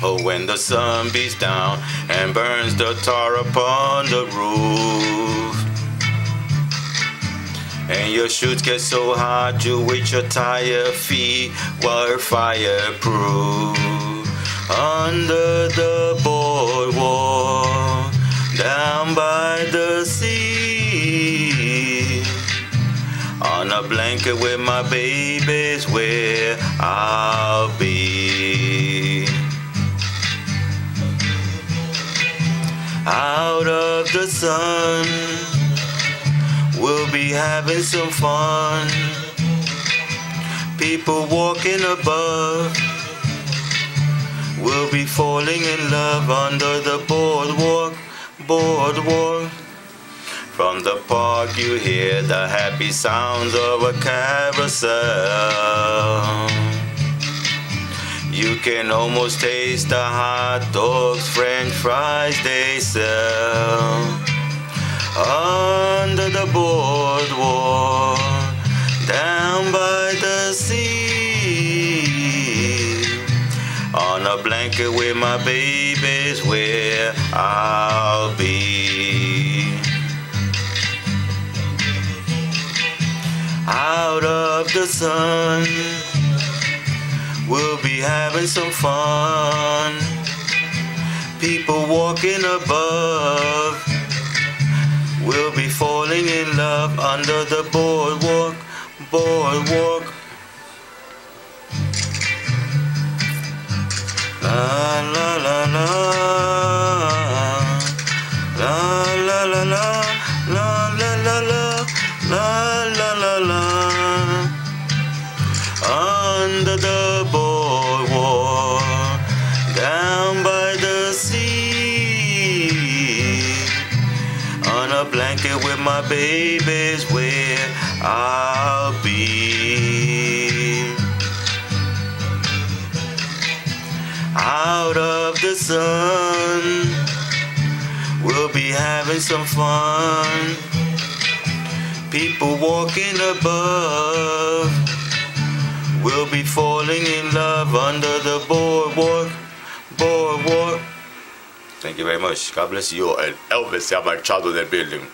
Oh, when the sun beats down and burns the tar upon the roof, and your shoes get so hot you with your tired feet were fireproof. Under the boardwalk, down by the sea, on a blanket with my baby's where I'll be. Out of the sun, we'll be having some fun. People walking above, we'll be falling in love under the boardwalk, boardwalk. From the park you hear the happy sounds of a carousel. You can almost taste the hot dogs, french fries they sell. Under the boardwalk, down by the sea, on a blanket with my baby's where I'll be. Out of the sun, we'll be having some fun. People walking above, we'll be falling in love under the boardwalk, boardwalk. La la la la, la la la la, la la la la, la la la la. Under the boardwalk, down by the sea, on a blanket with my baby's where I'll be. Out of the sun, we'll be having some fun. People walking above, we'll be falling in love under the boardwalk, boardwalk. Thank you very much. God bless you. And Elvis, have my child in the building.